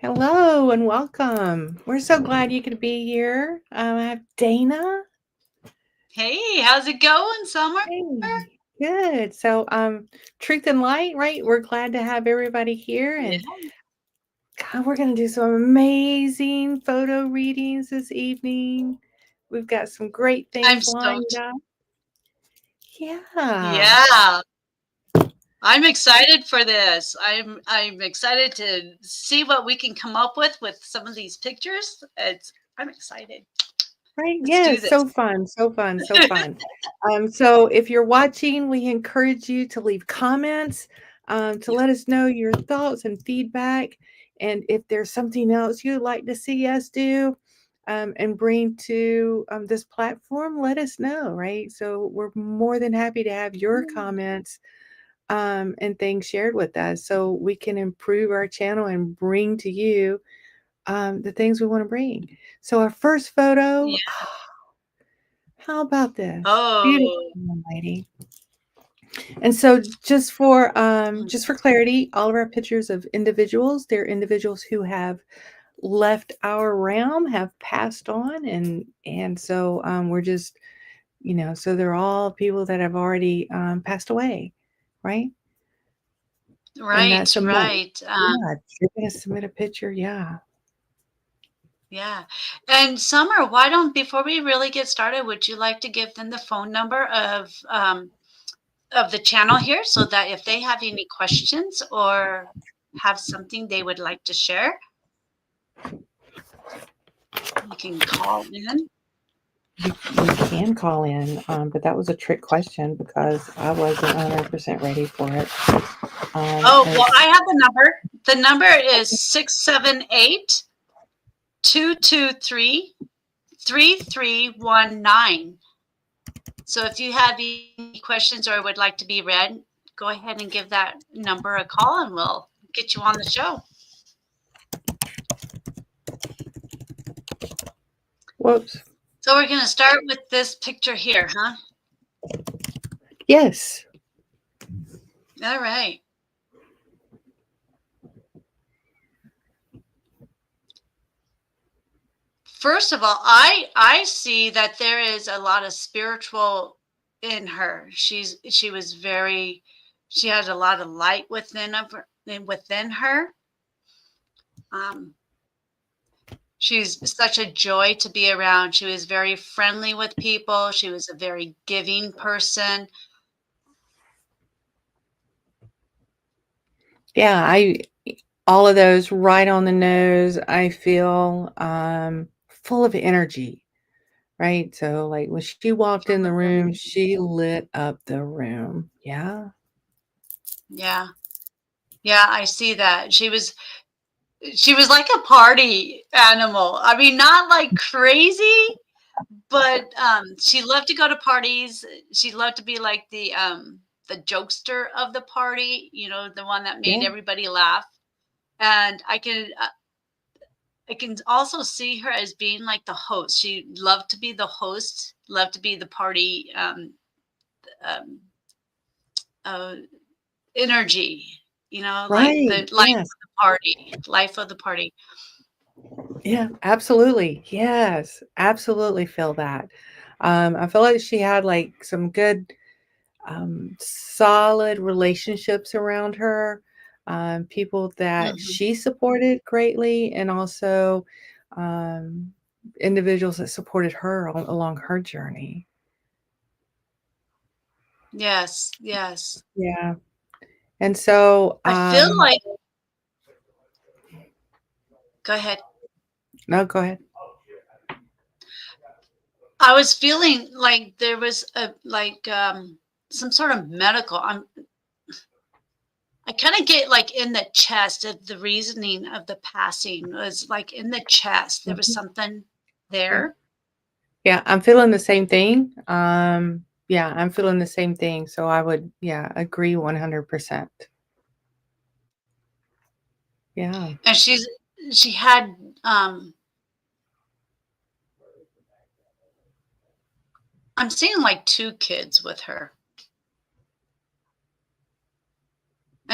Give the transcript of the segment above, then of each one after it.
Hello and welcome. We're so glad you could be here. I have Dana. Hey, how's it going, Summer? Hey, good. So, Truth and Light, right? We're glad to have everybody here, Yeah. and God, we're going to do some amazing photo readings this evening. We've got some great I'm things lined stoked. up. Yeah. Yeah. I'm excited for this. I'm excited to see what we can come up with some of these pictures. I'm excited. Right. Let's do Yes. this. So fun. So fun. So fun. So if you're watching, we encourage you to leave comments, to Yeah. let us know your thoughts and feedback. And if there's something else you'd like to see us do, and bring to this platform, let us know. Right. So we're more than happy to have your comments, and things shared with us so we can improve our channel and bring to you the things we want to bring. So our first photo, Yeah. how about this? Beautiful Oh. young lady. And so just for clarity, all of our pictures of individuals, they're individuals who have left our realm, have passed on, and so we're just, so they're all people that have already passed away, right? And Right, that's a month. right. Yeah, you're gonna submit a picture, yeah. Yeah. And Summer, why don't, before we really get started, would you like to give them the phone number of the channel here so that if they have any questions or have something they would like to share, you can call in. You can call in, but that was a trick question because I wasn't 100% ready for it. Oh, And well, I have the number. The number is 678 223 3319. So if you have any questions or would like to be read, go ahead and give that number a call and we'll get you on the show. whoops. So we're going to start with this picture here, huh? Yes. All right. First of all, I see that there is a lot of spiritual in her. She was very, she has a lot of light within her. Um, she's such a joy to be around. She was very friendly with people. She was a very giving person. Yeah, all of those right on the nose. I feel full of energy, right? So like when she walked in the room, she lit up the room. Yeah. Yeah, yeah, I see that. She was like a party animal. I mean, not like crazy, but she loved to go to parties. She loved to be like the jokester of the party, the one that made Yeah. everybody laugh. And I can also see her as being like the host. She loved to be the host, loved to be the party um, uh, energy, like Right. the life Yes. of the party, life of the party. Yeah, absolutely. Yes, absolutely feel that. I feel like she had like some good, solid relationships around her, people that Hmm. she supported greatly, and also um, individuals that supported her along her journey. Yes, yes. Yeah. And so, I feel like, go ahead. no, go ahead. I was feeling like there was some sort of medical. I kind of get like in the chest of the reasoning of the passing was like in the chest. There was Mhm. something Yeah. there. Yeah, I'm feeling the same thing. Yeah, I'm feeling the same thing. So I would, yeah, agree 100%. Yeah. And she had I'm seeing like two kids with her.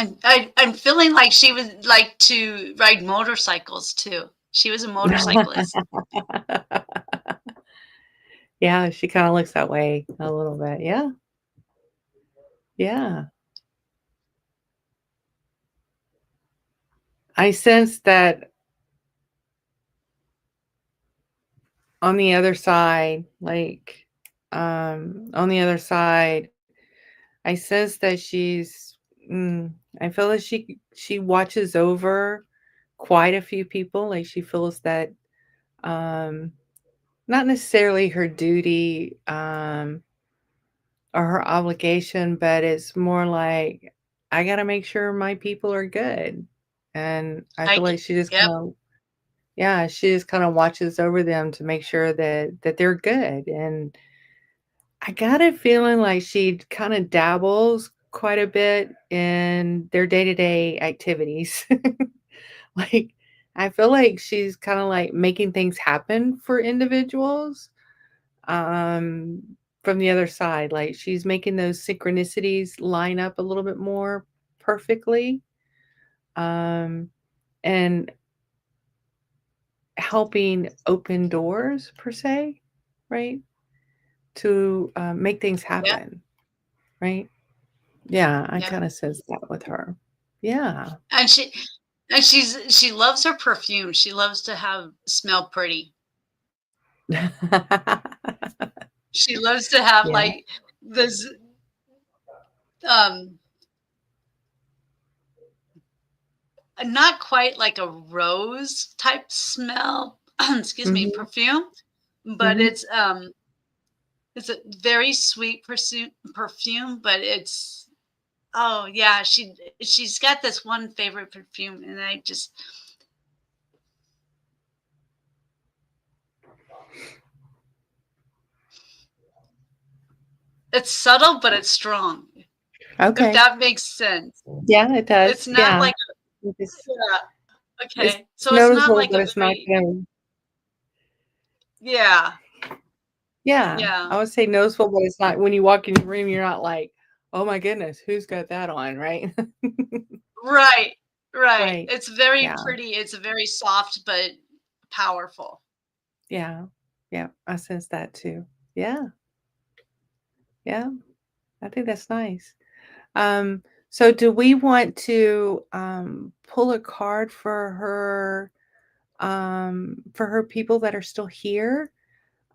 And I'm feeling like she would like to ride motorcycles too. She was a motorcyclist. Yeah, she kind of looks that way a little bit. Yeah. Yeah. I sense that on the other side, like on the other side, I sense that I feel that she watches over quite a few people. Like she feels that um not necessarily her duty or her obligation, but it's more like I got to make sure my people are good. And I I feel get, like she just yep, kind of yeah, she just kind of watches over them to make sure that they're good. And I got a feeling like she kind of dabbles quite a bit in their day-to-day activities. Like I feel like she's kind of like making things happen for individuals um from the other side. Like she's making those synchronicities line up a little bit more perfectly. Um and helping open doors per se, right? To make things yep, happen, right? Yeah, I yep. kind of sense that with her. Yeah. And she loves her perfume. She loves to have smell pretty. She loves to have Yeah. like this um not quite like a rose type smell, excuse me, Mhm. perfume, but Mhm. it's a very sweet perfume, but it's oh yeah, she's got this one favorite perfume, and I just it's subtle, but it's strong. If Okay. that makes sense. Yeah, it It's does. not Yeah. like yeah, It's okay. So it's not noticeable, like but a it's not very gonna yeah, yeah, yeah. I would say noticeable, but it's not when you walk in your room, you're not like, "Oh my goodness, who's got that on?" Right? Right, right. Right. It's very Yeah. pretty. It's very soft but powerful. Yeah. Yeah, I sense that too. Yeah. Yeah. I think that's nice. So do we want to pull a card for her people that are still here?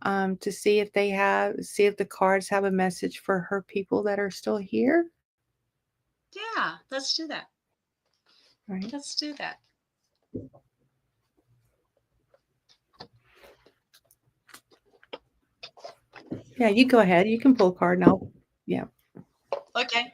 To see if the cards have a message for her people that are still here? Yeah, let's do that. Right. Let's do that. Yeah, you go ahead. You can pull a card and I'll yeah. Okay.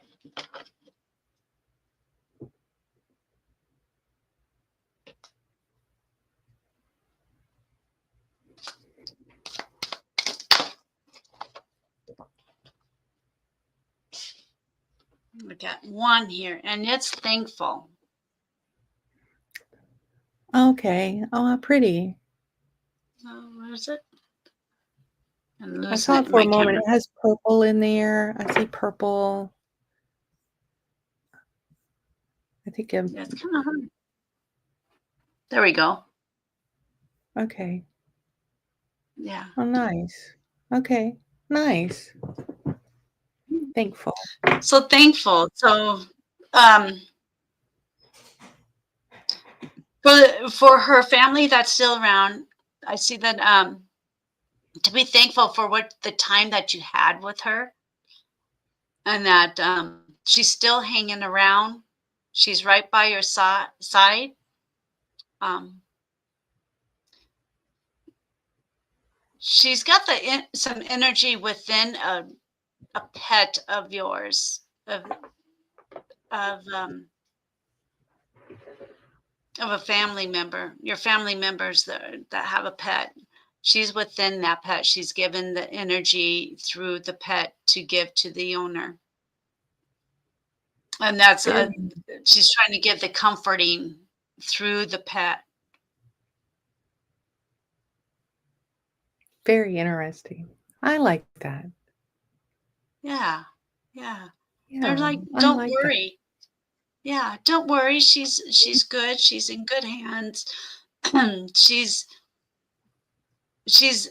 We got one here, and it's thankful. Okay. Oh, how pretty. Where is it? I'm I losing saw it it in for a my moment. camera. It has purple in there. I see purple. I think Yeah, it's kind of hard. There we go. okay. Yeah. Oh, nice. Okay. Nice. Thankful. So thankful. So um for her family that's still around, I see that to be thankful for what the time that you had with her, and that she's still hanging around. She's right by your side. Um, she's got some energy within a pet of yours, of um, of a family member. Your family members that have a pet. She's within that pet. She's given the energy through the pet to give to the owner, and that's Very, she's trying to give the comforting through the pet. very interesting. I like that. Yeah, yeah. They're Yeah, like, I don't like that. worry. Yeah, don't worry. She's good. She's in good hands. she's she's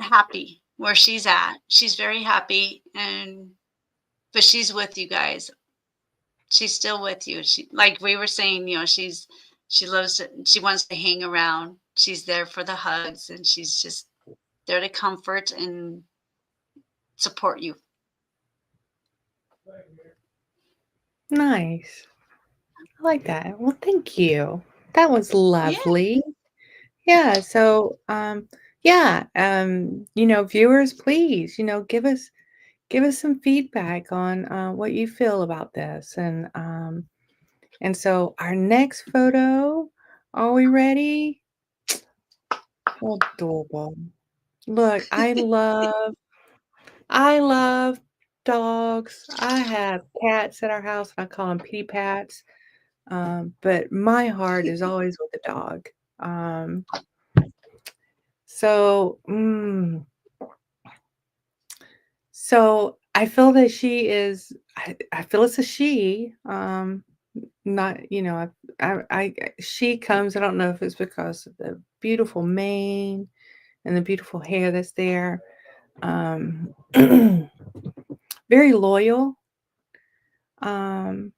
happy where she's at. She's very happy, and but she's with you guys. She's still with you. She, like we were saying, she loves it. She wants to hang around. She's there for the hugs, and she's just there to comfort and support you. Nice. I like that. Well, thank you. That was Yeah. lovely. Yeah. So, yeah, viewers, please, give us some feedback on what you feel about this, and so our next photo. Are we ready? How adorable! Look, I love dogs. I have cats at our house, and I call them kitty pats. But my heart is always with the dog. Um, so, so I feel that she is. I feel it's a she. Not, she comes. I don't know if it's because of the beautiful mane and the beautiful hair that's there. Um, very loyal. Um,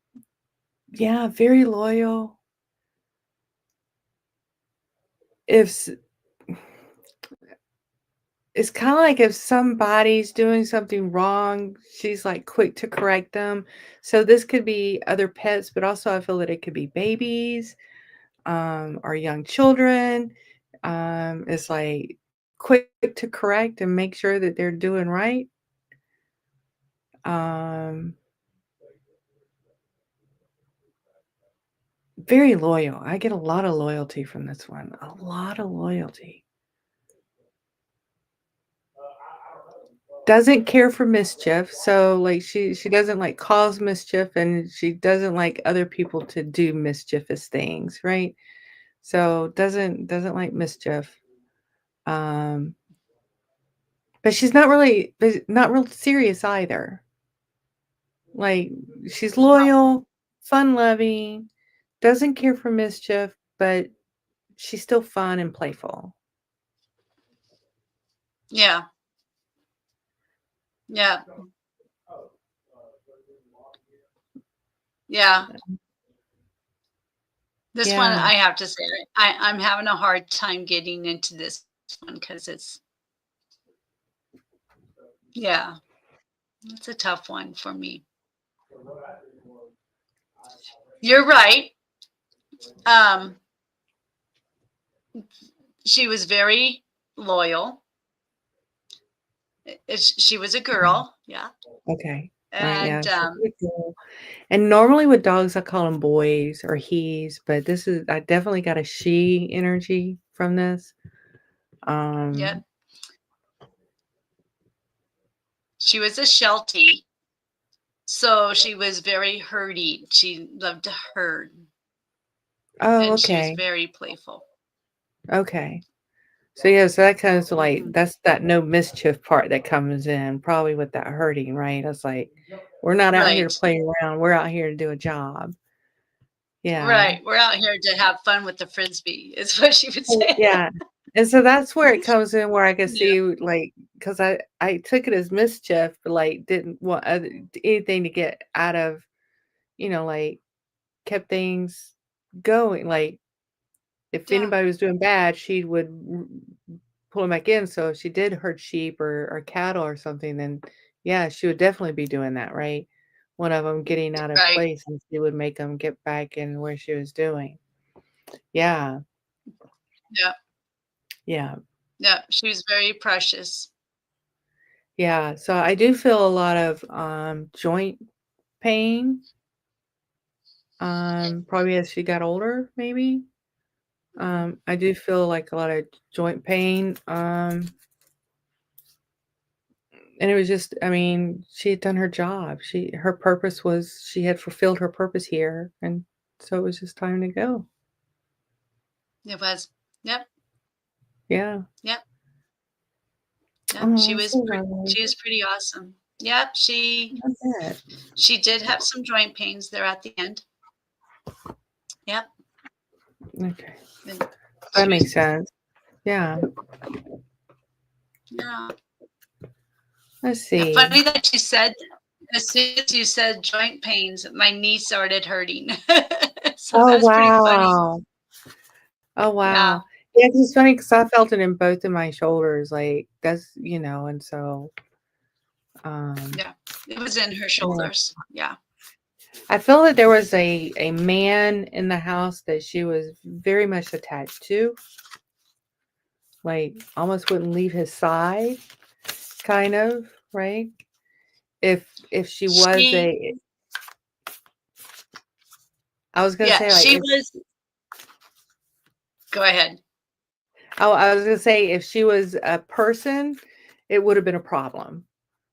yeah, very loyal. If It's kinda like if somebody's doing something wrong, she's, like, quick to correct them. So this could be other pets, but also I feel that it could be babies, or young children. It's, like, quick to correct and make sure that they're doing right. Um, very loyal. I get a lot of loyalty from this one, a lot of loyalty. Doesn't care for mischief, so, like, she doesn't, like, cause mischief, and she doesn't like other people to do mischievous things, right? So, doesn't like mischief. Um, but she's not real serious either. Like, she's loyal, fun-loving, doesn't care for mischief, but she's still fun and playful. Yeah. Yeah. Yeah. This one, Yeah. I have to say, I'm having a hard time getting into this one because yeah, it's a tough one for me. You're right. Um, she was very loyal. She was a girl, yeah, Okay. Alright, yeah, and she's a good girl. And normally with dogs, I call them boys or he's, but I definitely got a she energy from this. yeah, Um, she was a Sheltie, so she was very herdy. She loved to herd, oh, and she was okay. very playful. Okay. So yeah, so that kind of like Mhm. that's that no mischief part that comes in, probably with that hurting, right? It's like we're not out here to Right, play around. We're out here to do a job. Yeah. right. We're out here to have fun with the frisbee, is what she would Oh, say. yeah. And so that's where it comes in where I can Yeah, see, like, because I took it as mischief, but, like, didn't want anything to get out of, like, kept things going, like, if yeah, anybody was doing bad, she would pull them back in, so if she did herd sheep or cattle or something, then, yeah, she would definitely be doing that, right? One of them getting out of right. place, and she would make them get back in where she was doing. Yeah, Yeah, yeah. yeah. She was very precious. Yeah, so I do feel a lot of, joint pain, probably as she got older, maybe. I do feel like a lot of joint pain, and it was just I mean, she had done her job. Her purpose was she had fulfilled her purpose here, and so it was just time to go. It was. Yep, Yeah. yep, yep. Oh, so lovely. She was pretty awesome. Yep, I bet. she did have some joint pains there at the end. Yep. Okay. And That she makes was, sense. Yeah. yeah. Let's Yeah, see. funny that you said, as soon as you said joint pains, my knee started hurting. So Oh, that's pretty funny. wow. Oh, Yeah. wow. Yeah, it's funny because I felt it in both of my shoulders. Like, that's, and so, Yeah. It was in her yeah. shoulders. Yeah. I feel that there was a man in the house that she was very much attached to, like almost wouldn't leave his side, kind of, right? If she was She, I was gonna yeah, say like she was, go ahead. I was gonna say if she was a person, it would have been a problem,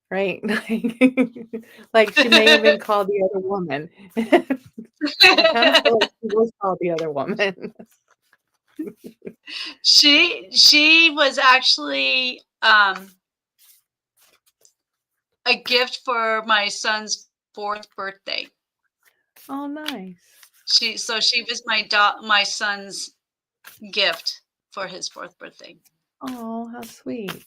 right? Like she may have been called the other woman. I kind of feel like she was called the other woman. She was actually a gift for my son's 4th birthday. Oh, nice. She was my son's gift for his 4th birthday. Oh, how sweet.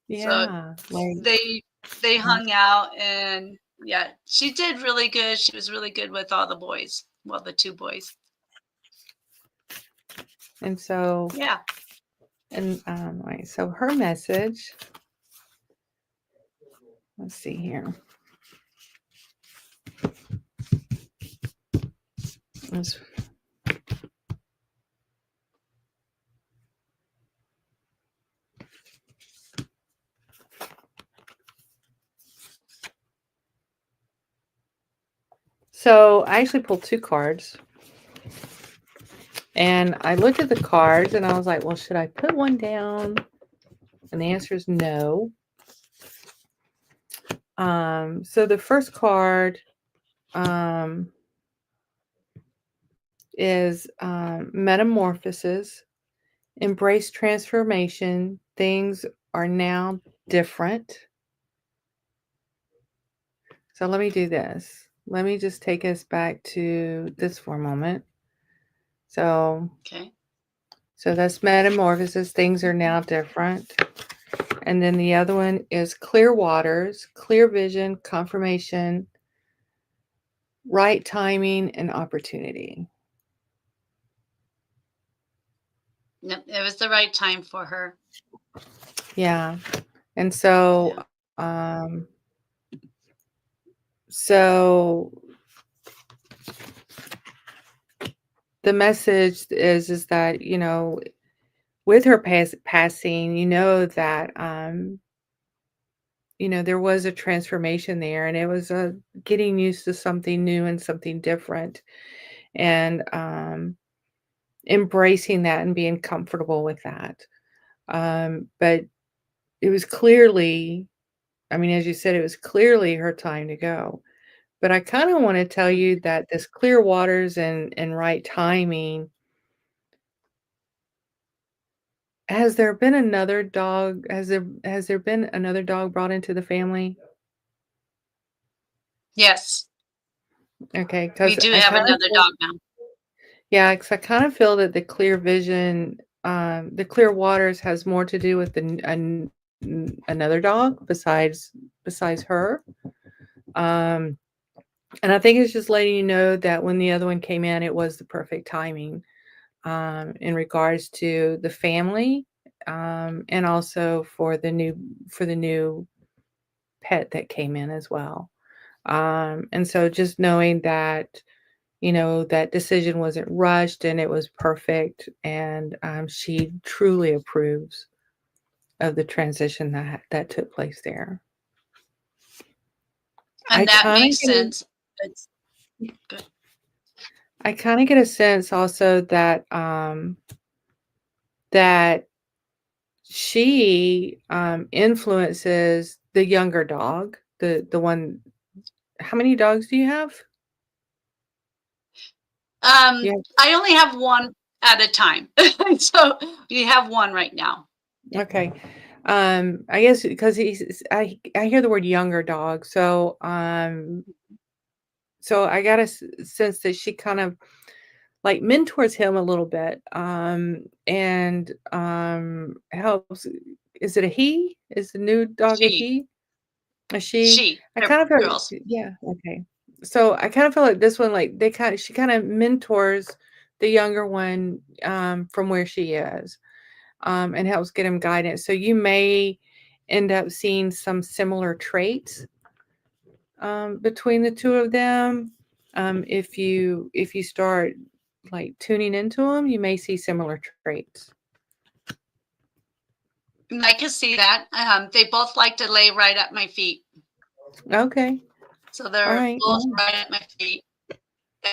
So Yeah, like they hung out, and yeah, she did really good. She was really good with all the boys. Well, the 2 boys. and so Yeah. and right, so her message. Let's see here. Let's- So I actually pulled 2 cards. And I looked at the cards and I was like, well, should I put one down? And the answer is no. So the first card is metamorphosis, embrace transformation. Things are now different. So let me do this. Let me just take us back to this for a moment. So, Okay. so that's metamorphosis. Things are now different. And then the other one is clear waters, clear vision, confirmation, right timing, and opportunity. Yep, it was the right time for her. Yeah. And so, Yeah. so the message is that, with her passing, that, there was a transformation there and it was a getting used to something new and something different and, embracing that and being comfortable with that. But it was clearly, I mean, as you said, it was clearly her time to go. But I kind of want to tell you that this clear waters and right timing, has there been another dog? Has there been another dog brought into the family? Yes, Okay, we because do I have kind of another dog now. yeah, because I kind of feel that the clear vision, the clear waters has more to do with another dog besides her. Um, and I think it's just letting you know that when the other one came in, it was the perfect timing, in regards to the family, and also for the new pet that came in as well. And so just knowing that, that decision wasn't rushed and it was perfect, and she truly approves of the transition that took place there. I And that kind of makes get a, sense. It's good. I kind of get a sense also that that she influences the younger dog, the one. How many dogs do you have? Yeah. I only have one at a time. So we have one right now. Okay. I guess because I hear the word younger dog, so I got a sense that she kind of like mentors him a little bit, and helps. Is it a he? Is the new dog a She, he? A she? I they're kind of feel, girls. yeah, okay. So I kind of feel like this one, like she kind of mentors the younger one, from where she is, and helps get him guidance. So you may end up seeing some similar traits, between the two of them. If you start like tuning into them, you may see similar traits. I can see that. They both like to lay right at my feet. Okay. So All they're right. both Yeah. right at my feet.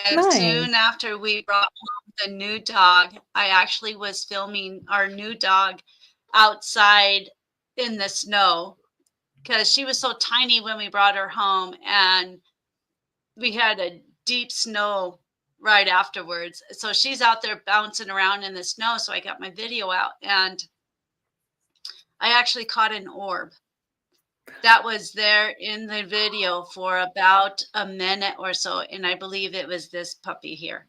And Nice. soon after we brought home the new dog, I actually was filming our new dog outside in the snow because she was so tiny when we brought her home, and we had a deep snow right afterwards. So she's out there bouncing around in the snow. So I got my video out, and I actually caught an orb that was there in the video for about a minute or so. And I believe it was this puppy here.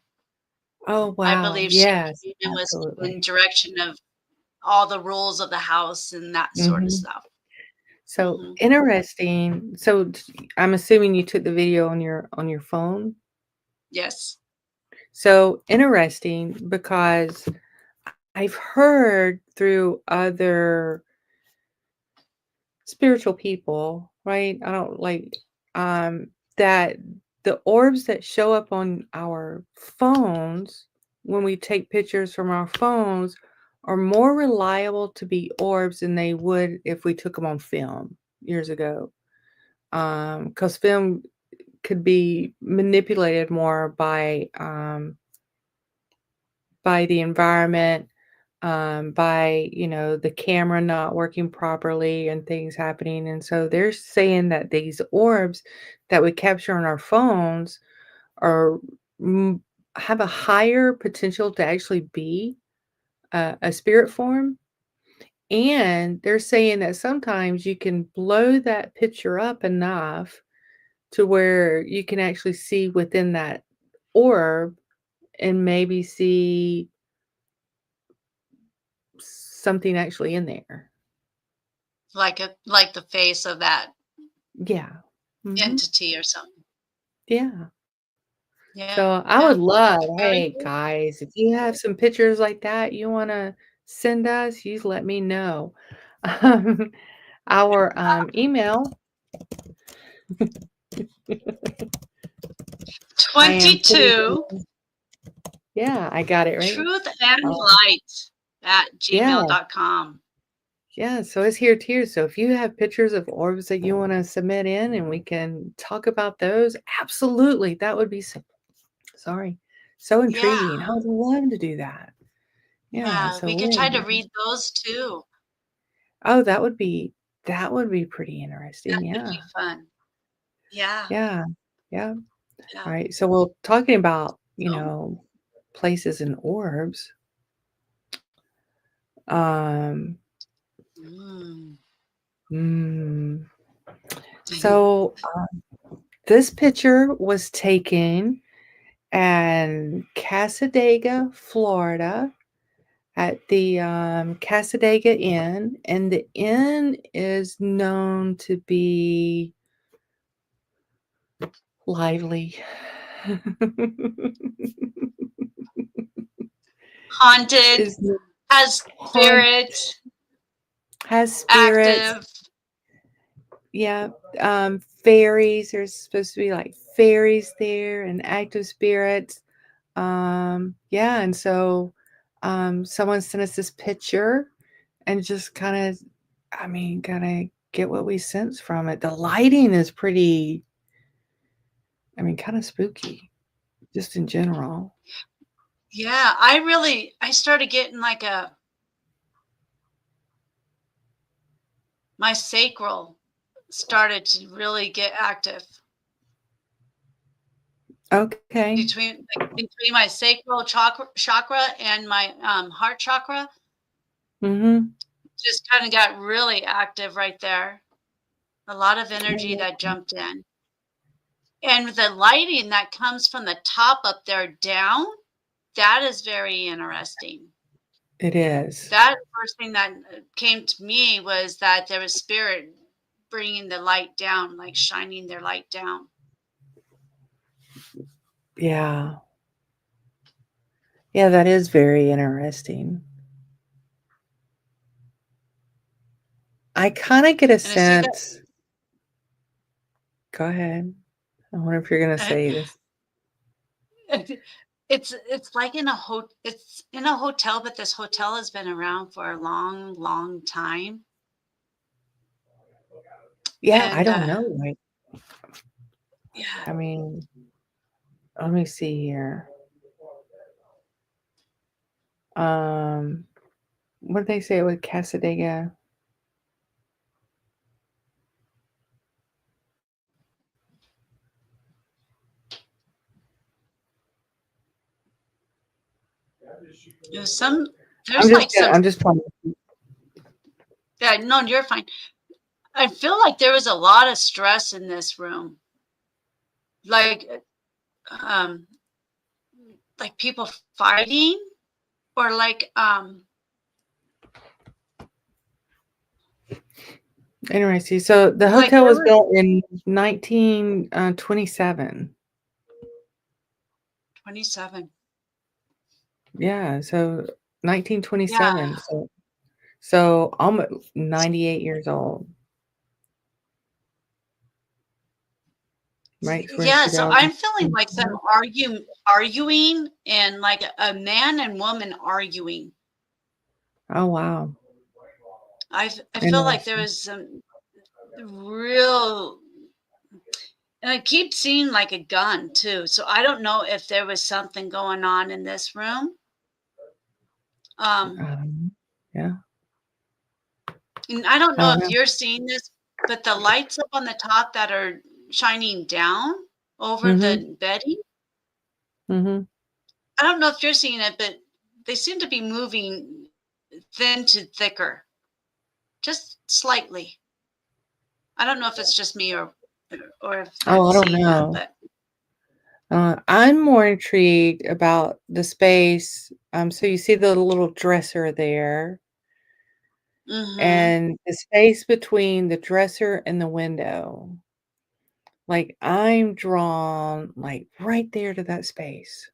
Oh, I wow. believe she Yes, came and was in absolutely. direction of all the rules of the house and that sort of Hmm. stuff. So Hmm. interesting. So I'm assuming you took the video on your phone. Yes. So interesting because I've heard through other spiritual people, right? I don't like, um that the orbs that show up on our phones when we take pictures from our phones are more reliable to be orbs than they would if we took them on film years ago. Because film could be manipulated more by the environment, by the camera not working properly and things happening. And so they're saying that these orbs that we capture on our phones are mm, have a higher potential to actually be a spirit form. And they're saying that sometimes you can blow that picture up enough to where you can actually see within that orb and maybe see something actually in there. Like the face of that Yeah. Mhm. entity or something. Yeah. Yeah. So I would love, Very hey good. guys, if you have some pictures like that you wanna send us, you let me know. Um, our, email, I am putting 22 in, yeah, I got it right. truth and Um, light at yeah, gmail.com. yeah, so it's here too. So if you have pictures of orbs that you wanna submit in and we can talk about those, absolutely, that would be sorry, so Yeah. intriguing. I would love to do that. Yeah, Yeah. so We could try to read those too. oh, that would be pretty That interesting, could yeah. be fun. Yeah. Yeah, yeah. Yeah. Alright, so we're talking about, So, places and orbs. Um, mm. mm, so, this picture was taken in Cassadaga, Florida, at the, Cassadaga Inn, and the inn is known to be lively. Haunted, Is has haunted, spirit, has spirits. active. Yeah, fairies. There's supposed to be like fairies there and active spirits. Yeah, and so someone sent us this picture and just kind of, I mean, kind of get what we sense from it. The lighting is pretty, I mean, kind of spooky, just in general. Yeah. I started getting like my sacral started to really get active Okay. between my sacral chakra and my heart chakra. Mm-hmm. Just kind of got really active right there. A lot of energy that jumped in. And the lighting that comes from the top up there down, that is very interesting. It is. That first thing that came to me was that there was spirit bringing the light down, like shining their light down. Yeah. Yeah, that is very interesting. I kind of get a sense. Go ahead. I wonder if you're going to say this. It's like it's in a hotel, but this hotel has been around for a long, long time. Yeah, I don't know. Like, yeah. I mean, let me see here. What did they say with Casadega? There's I'm just trying to. Yeah, no, you're fine. I feel like there was a lot of stress in this room. Like people fighting, or Interesting. So the hotel was built in 1927. 27. Yeah, so 1927. Yeah. So almost 98 years old. Right. Yeah, so I'm feeling like some arguing, and like a man and woman arguing. Oh wow. I feel like there was some real, and I keep seeing like a gun too. So I don't know if there was something going on in this room. Yeah. And I don't know if you're seeing this, but the lights up on the top that are shining down over the bedding. Mm-hmm. I don't know if you're seeing it, but they seem to be moving thin to thicker, just slightly. I don't know if it's just me or if I don't know. that, but I'm more intrigued about the space. So you see the little dresser there, and the space between the dresser and the window. Like I'm drawn like right there to that space.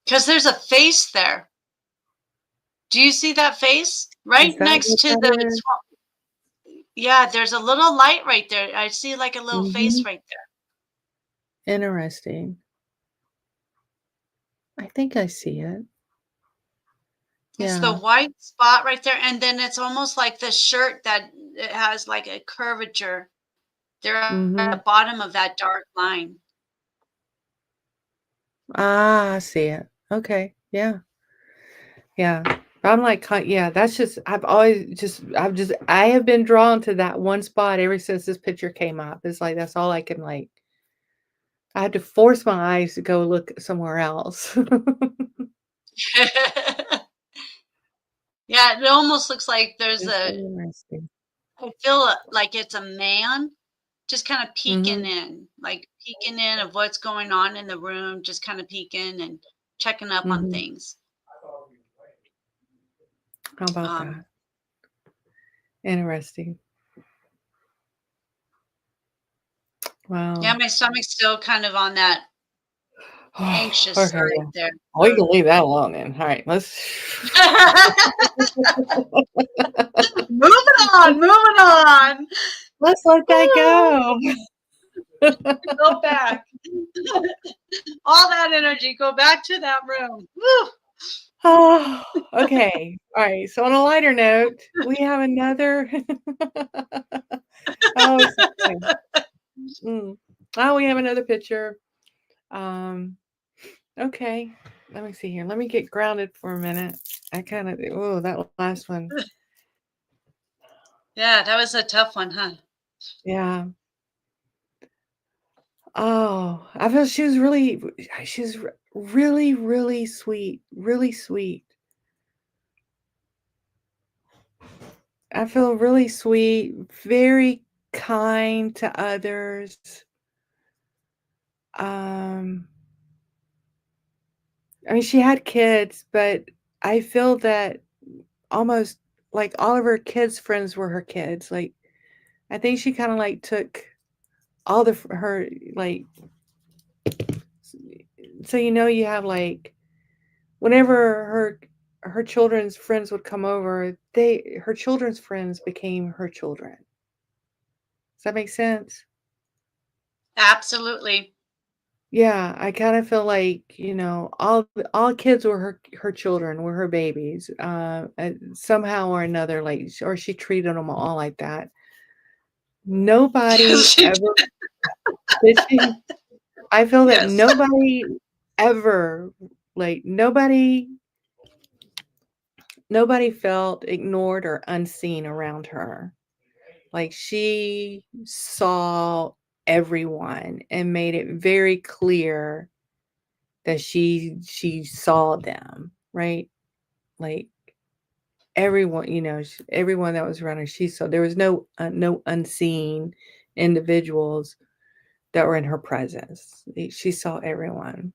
Because there's a face there. Do you see that face right next to the? Yeah, there's a little light right there. I see like a little face right there. Interesting. I think I see it. It's the white spot right there, and then it's almost like the shirt that it has like a curvature. They're at the bottom of that dark line. Ah, I see it. Okay. Yeah. Yeah. I'm like, yeah, that's just, I have been drawn to that one spot ever since this picture came up. It's like, that's all I can like, I had to force my eyes to go look somewhere else. Yeah, it almost looks like there's Interesting. I feel like it's a man just kind of peeking in of what's going on in the room, just kind of peeking and checking up on things. How about that? Interesting. Wow. Yeah, my stomach's still kind of on that anxious side there. We can leave that alone then. All right, let's moving on. Let's let that go. Go back. All that energy, go back to that room. Woo. Oh, okay. All right. So on a lighter note, we have another. Oh, we have another picture. Okay. Let me see here. Let me get grounded for a minute. I kind of, that last one. Yeah, that was a tough one, huh? Yeah. Oh, I feel she's really, really sweet. Really sweet. I feel really sweet, very kind to others. I mean, she had kids, but I feel that almost like all of her kids' friends were her kids. Like, I think she kind of like took all her like, so you have like whenever her children's friends would come over, her children's friends became her children. Does that make sense? Absolutely. Yeah, I kind of feel like, all kids were her children, were her babies. Somehow or another, like, or she treated them all like that. Nobody Yes, ever did she. I feel that yes. nobody ever, like, nobody felt ignored or unseen around her. Like, she saw everyone and made it very clear that she saw them, right? Like, everyone, everyone that was around her, she saw. There was no unseen individuals that were in her presence. She saw everyone.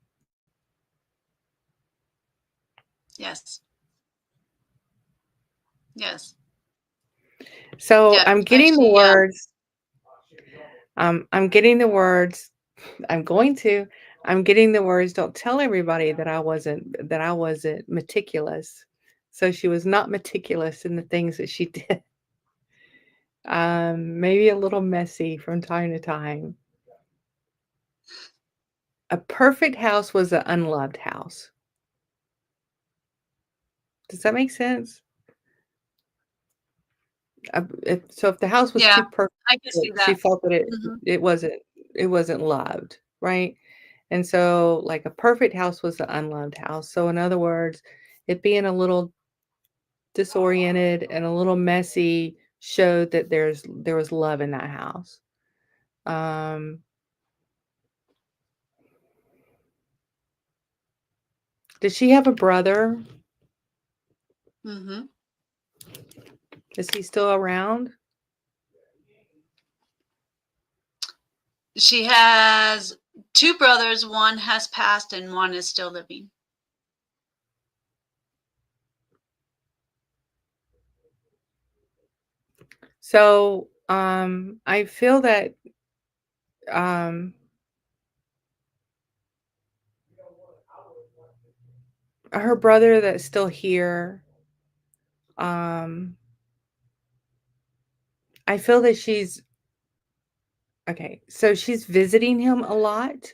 Yes. Yes. So Yep. And she I'm getting the words. I'm going to. I'm getting the words. Don't tell everybody that I wasn't meticulous. So she was not meticulous in the things that she did. Maybe a little messy from time to time. A perfect house was an unloved house. Does that make sense? If the house was yeah, too perfect, I can see she that. felt that it Hmm. it wasn't it wasn't loved, right? And so, like, a perfect house was an unloved house. So, in other words, it being a little disoriented and a little messy showed that there was love in that house. Um, did she have a brother? Hmm. Is he still around? She has two brothers. One has passed and one is still living. So, I feel that um, her brother that's still here, um, I feel that she's okay. So she's visiting him a lot.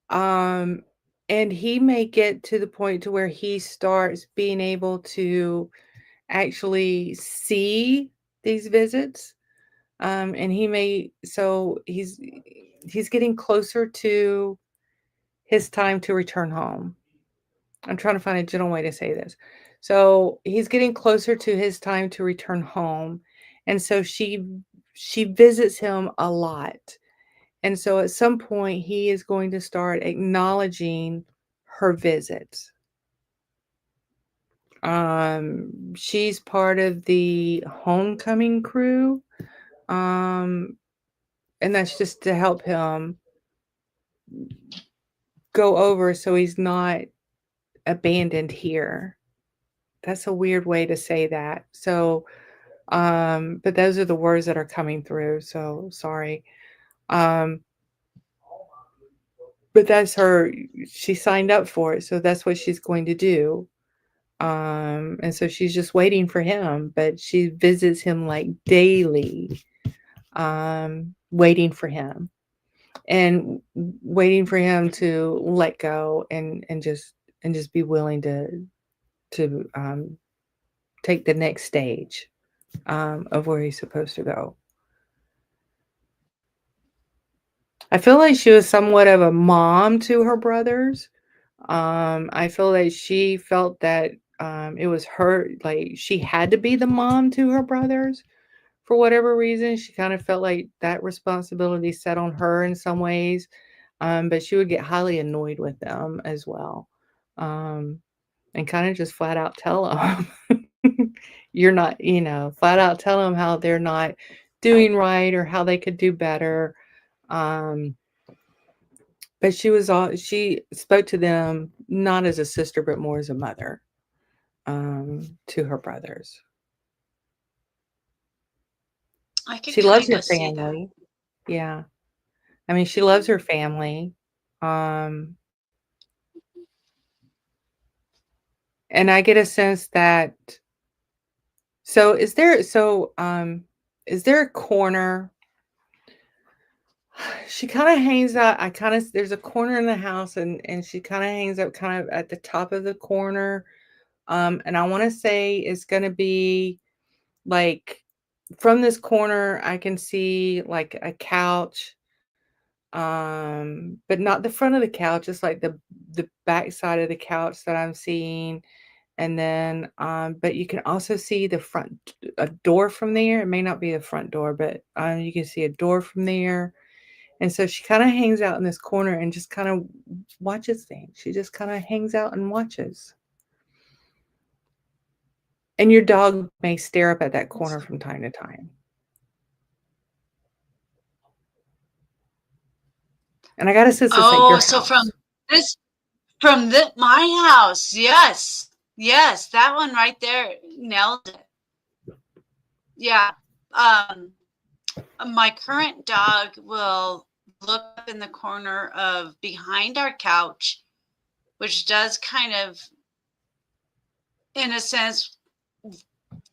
Um, and he may get to the point to where he starts being able to actually see these visits. And he's getting closer to his time to return home. I'm trying to find a gentle way to say this. So he's getting closer to his time to return home. And so she visits him a lot. And so at some point he is going to start acknowledging her visits. She's part of the homecoming crew. Um, and that's just to help him go over so he's not abandoned here. That's a weird way to say that. So, but those are the words that are coming through. So sorry. Um, but that's her. She signed up for it, so that's what she's going to do. And so she's just waiting for him, but she visits him like daily, waiting for him and waiting for him to let go and just be willing to take the next stage of where he's supposed to go. I feel like she was somewhat of a mom to her brothers. I feel like she felt that it was her, like she had to be the mom to her brothers for whatever reason. She kind of felt like that responsibility set on her in some ways, but she would get highly annoyed with them as well, um, and kind of just flat out tell them, you're not, flat out tell them how they're not doing right or how they could do better. Um, but she spoke to them not as a sister, but more as a mother to her brothers. I could She loves kind her of see that. family. Yeah. I mean, she loves her family. Um, and I get a sense that so is there a corner? She kind of hangs out. There's a corner in the house and she kind of hangs out kind of at the top of the corner. And I want to say it's going to be like from this corner I can see like a couch, but not the front of the couch, it's like the back side of the couch that I'm seeing. And then but you can also see a door from there. It may not be the front door, but you can see a door from there. And so she kind of hangs out in this corner and just kind of watches things. She just kind of hangs out and watches. And your dog may stare up at that corner from time to time. And I gotta sense it's like your Oh, so house. my house, yes, that one right there nailed it. Yeah. My current dog will look up in the corner of behind our couch, which does kind of, in a sense,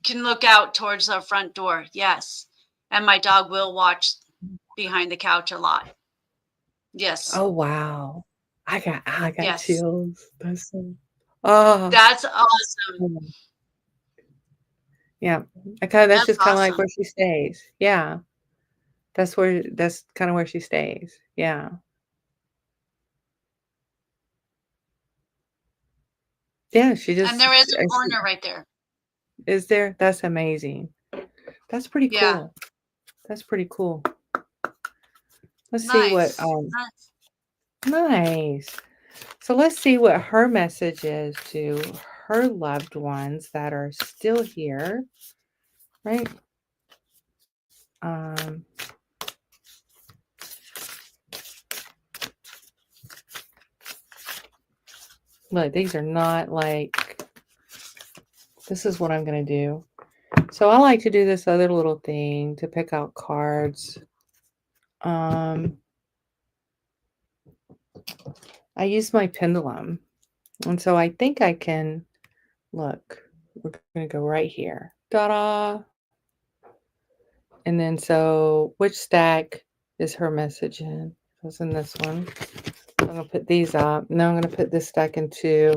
can look out towards the front door. Yes. And my dog will watch behind the couch a lot. Yes. Oh wow. I got Yes. chills. That's so oh. That's awesome. Yeah. That's That's just kind of like awesome. where she stays. Yeah. That's kind of where she stays. Yeah. Yeah, And there is a corner right there. is there? That's amazing. That's pretty Yeah. cool. That's pretty cool. Let's see what Nice. nice. So let's see what her message is to her loved ones that are still here, right? Um, look, these are not like, this is what I'm going to do. So I like to do this other little thing to pick out cards. I use my pendulum. And so I think I can, look, we're going to go right here. Ta-da! And then so which stack is her message in? It was in this one. I'm going to put these up. Now I'm going to put this stack in two.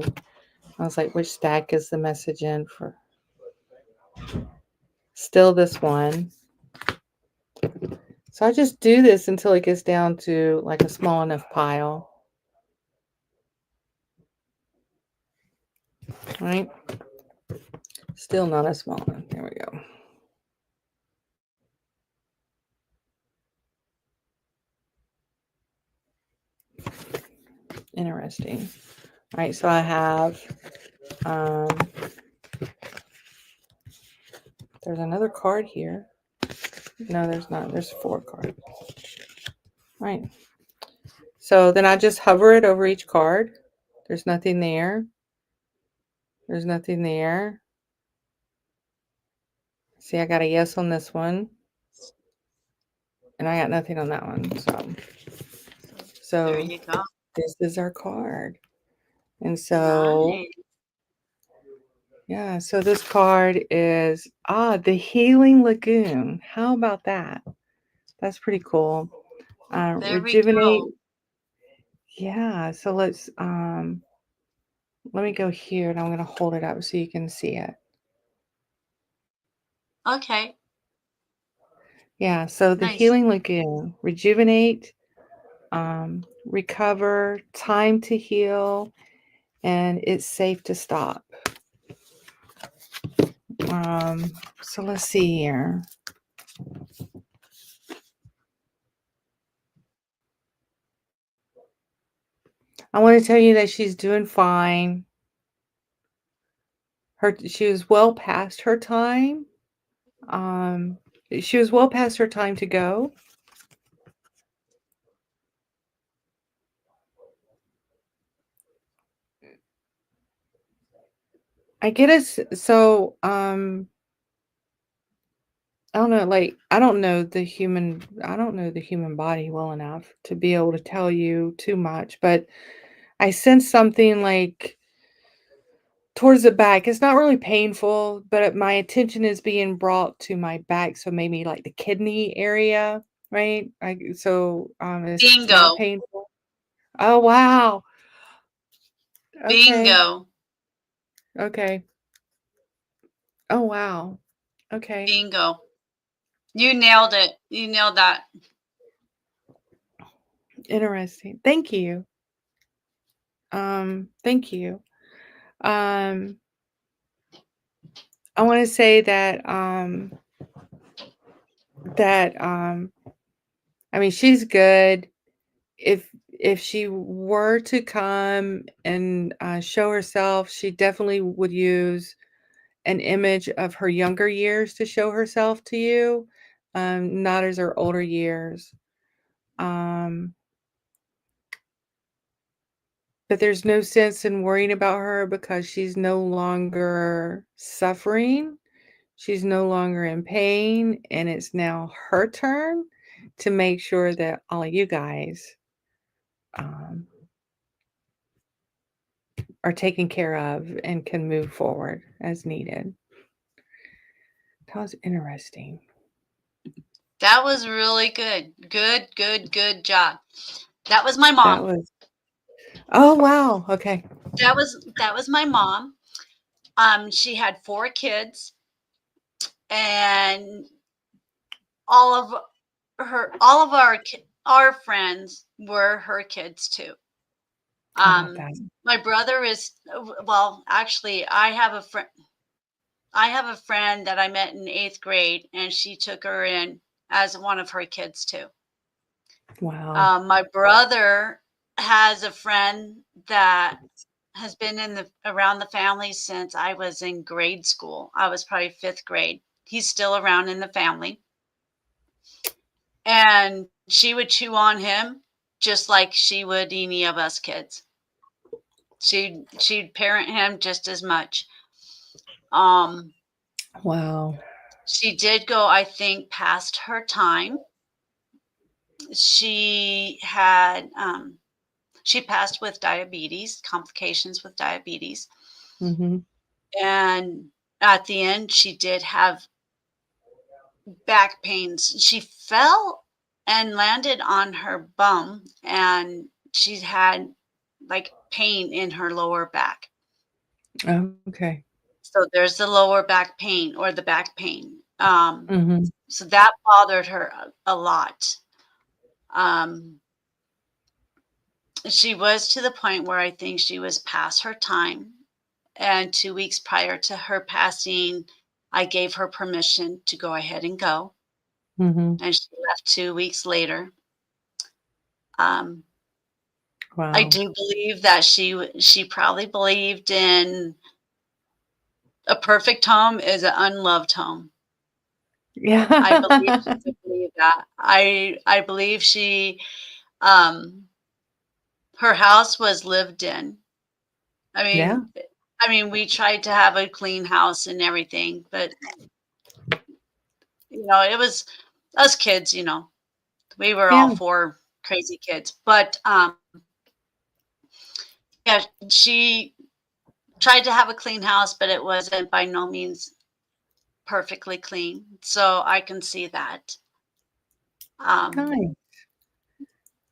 I was like, which stack is the message in for? Still this one. So I just do this until it gets down to like a small enough pile. Right? Still not a small one. There we go. Interesting. All right, so I have there's another card here. No, there's not. There's 4 cards. All right. So then I just hover it over each card. There's nothing there. There's nothing there. See, I got a yes on this one. And I got nothing on that one. So There you go. This is our card. And so Nice. yeah, so this card is the Healing Lagoon. How about that? That's pretty cool. There we Rejuvenate. go. Yeah, so let me go here and I'm going to hold it up so you can see it. Okay. Yeah, so the Nice. Healing Lagoon, rejuvenate, recover, time to heal, and it's safe to stop. So let's see here. I want to tell you that she's doing fine. She was well past her time. She was well past her time to go. I get it. So, I don't know, like, I don't know the human body well enough to be able to tell you too much, but I sense something like towards the back. It's not really painful, but my attention is being brought to my back, so maybe like the kidney area, right? It's not Bingo. painful. Oh, wow. Okay. Bingo. Okay. Oh, wow. Okay. Bingo. You nailed it. You nailed that. Interesting. Thank you. Thank you. Um, I want to say that I mean, she's good. If she were to come and show herself, she definitely would use an image of her younger years to show herself to you, not as her older years. Um, but there's no sense in worrying about her because she's no longer suffering. She's no longer in pain, and it's now her turn to make sure that all of you guys um, are taken care of and can move forward as needed. That was interesting. That was really good. Good job. That was my That mom. was, oh, wow. Okay. That was my mom. She had 4 kids, and all of our friends were her kids too. How about that? My brother is well, actually, I have a friend that I met in 8th grade, and she took her in as one of her kids too. Wow. My brother has a friend that has been around the family since I was in grade school. I was probably 5th grade. He's still around in the family. And she would chew on him just like she would any of us kids. She'd parent him just as much. Um, Wow. she did go, I think, past her time. She passed with diabetes, complications with diabetes. Mm-hmm. And at the end, she did have back pains. She fell and landed on her bum, and she had like pain in her lower back. Okay. So there's the lower back pain or the back pain. Mm-hmm. So that bothered her a lot. Um, she was to the point where I think she was past her time. And 2 weeks prior to her passing, I gave her permission to go ahead and go. Mm-hmm. And she left 2 weeks later. Um, I Wow. do believe that she probably believed in a perfect home is an unloved home. I believe Yeah. she did believe that. I believe um her house was lived in. I Yeah. mean we tried to have a clean house and everything, but it was us kids, we were all Yeah. 4 crazy kids. But yeah, she tried to have a clean house, but it wasn't by no means perfectly clean. So I can see that. Um, Nice.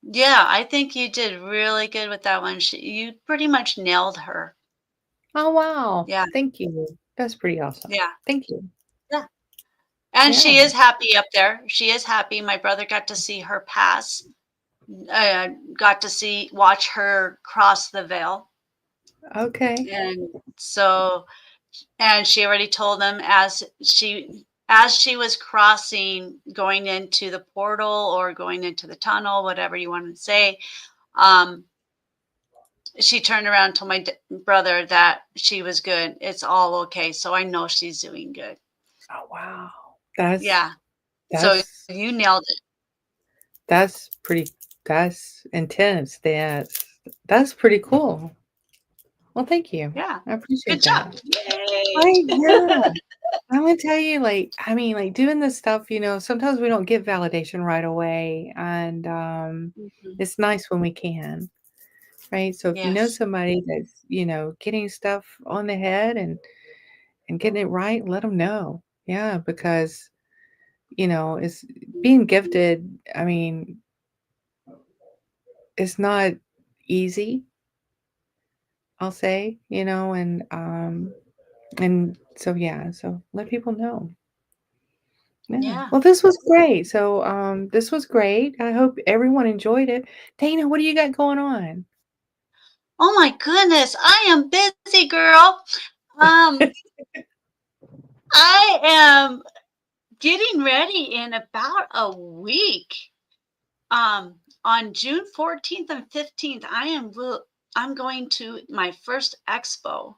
yeah, I think you did really good with that one. You pretty much nailed her. Oh, wow. Yeah, Thank you. That's pretty awesome. yeah, Thank you. yeah. And she Yeah. is happy up there. She is happy. My brother got to see her pass. Got to watch her cross the veil, Okay. and so, and she already told them as she was crossing, going into the portal or going into the tunnel, whatever you want to say. Um, she turned around and told my brother that she was good. It's all okay. So I know she's doing good. Oh, wow. That's Yeah. So That's you nailed it. that's pretty that's intense. That's pretty cool. Well, thank you. Yeah. I appreciate Good job. that. Yay. Right, yeah. I'm gonna tell you, like, I mean, like doing this stuff, sometimes we don't get validation right away, and Mhm. it's nice when we can, right? So if you know Yes. somebody that's, getting stuff on the head and getting it right, let them know. Yeah, because it's being gifted. I mean, it's not easy, I'll say, and so yeah, so let people know. Yeah. Yeah. Well, this was great. So, this was great. I hope everyone enjoyed it. Dana, what do you got going on? Oh my goodness, I am busy, girl. Um, I am getting ready in about a week. On June 14th and 15th, I'm going to my first expo.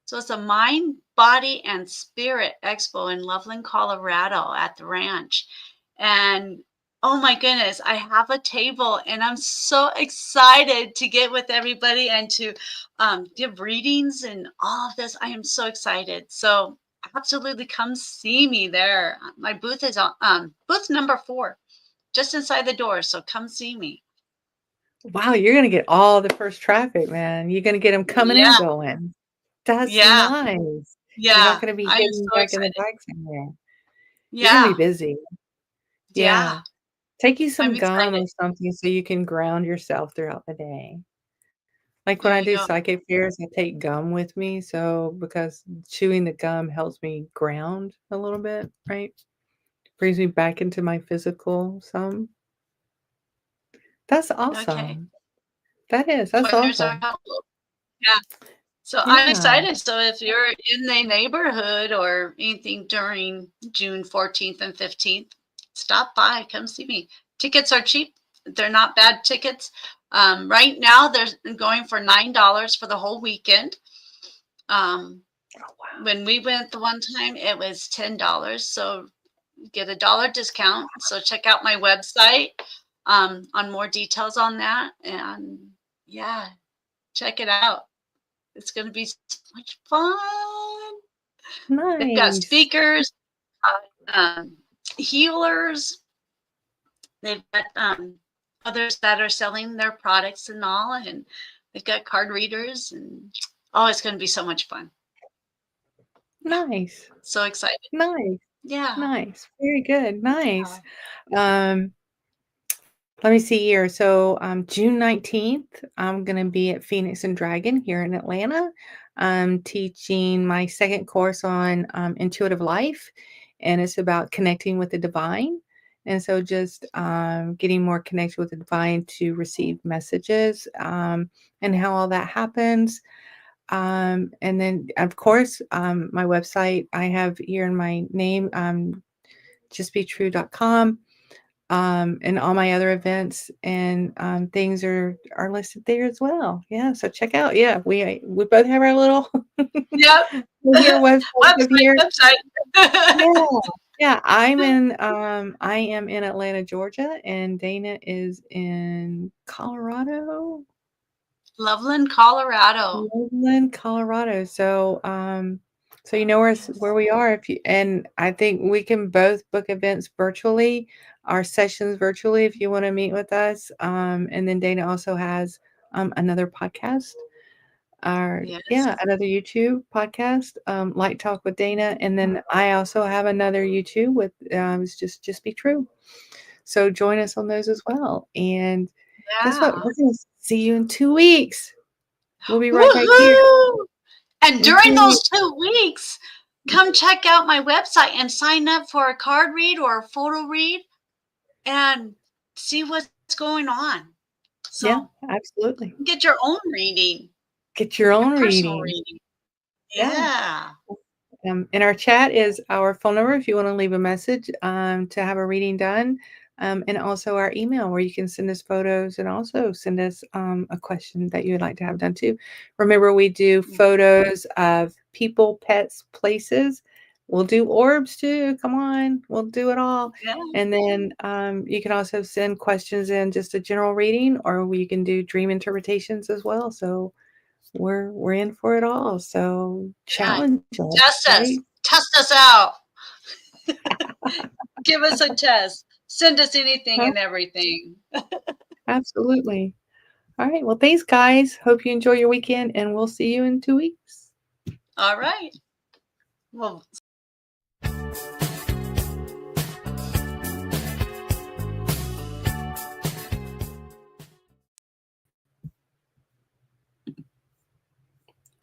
So it's a mind, body, and spirit expo in Loveland, Colorado at the ranch. And oh my goodness, I have a table and I'm so excited to get with everybody and to give readings and all of this. I am so excited. So absolutely come see me there. My booth is on booth number 4, just inside the door. So come see me. Wow, you're gonna get all the first traffic, man. You're gonna get them coming and Yeah, going. That's yeah, nice. You're not yeah. gonna be I am hidden so back in the excited. back somewhere. You're gonna be Yeah, busy. yeah. Yeah. Take you I'm some gum excited. or something so you can ground yourself throughout the day. Like when There I you do go. psychic fairs, I take gum with me, so because chewing the gum helps me ground a little bit, right? Brings me back into my physical some. That's Okay. awesome. That's Pointers are awesome. helpful. Yeah. So I'm Yeah. excited. So if you're in the neighborhood or anything during June 14th and 15th, stop by, come see me. Tickets are cheap. They're not bad tickets. Right now, they're going for $9 for the whole weekend. Um, Oh, wow. when we went the one time, it was $10. So get a dollar discount. So check out my website on more details on that. And yeah, check it out. It's going to be so much fun. They've got Nice. speakers, um, healers. They've got others that are selling their products and all, and they've got card readers, and oh, it's going to be so much fun. Nice. So excited. Nice. Yeah. Nice. Very good. Nice. Um, Let me see here. So, June 19th, I'm going to be at Phoenix and Dragon here in Atlanta. I'm teaching my second course on intuitive life, and it's about connecting with the divine. And so, just getting more connected with the divine to receive messages and how all that happens. And then, of course, my website I have here in my name, justbetrue.com, and all my other events and things are listed there as well. Yeah, so check out. Yeah, we both have our little Yep. here websites up website, here. website. Yeah, yeah. I am in Atlanta, Georgia, and Dana is in Colorado. Loveland, Colorado. Loveland, Colorado. So, so you know where Yes. we are. If you and I think we can both book events virtually, our sessions virtually, if you want to meet with us. And then Dana also has another podcast, our Yes. yeah, another YouTube podcast, Light Talk with Dana, and then I also have another YouTube with it's just be true. So join us on those as well. And guess what? Yeah. We're gonna see you in 2 weeks. We'll be right back here. Woohoo! And In during 2 weeks. those 2 weeks, come check out my website and sign up for a card read or a photo read and see what's going on. Yeah, So absolutely. get your own reading, Get your your own personal reading. reading. Yeah. Yeah. In our chat is our phone number if you want to leave a message to have a reading done, and also our email where you can send us photos and also send us a question that you would like to have done too. Remember, we do photos of people, pets, places, We'll do orbs too. Come on, we'll do it all. Yeah. And then you can also send questions in just a general reading, or we can do dream interpretations as well. So we're in for it all. So challenge us, right? Test us out. Give us a test. Send us anything and everything. Absolutely. All right. Well, thanks, guys. Hope you enjoy your weekend, and we'll see you in 2 weeks. All right. Well,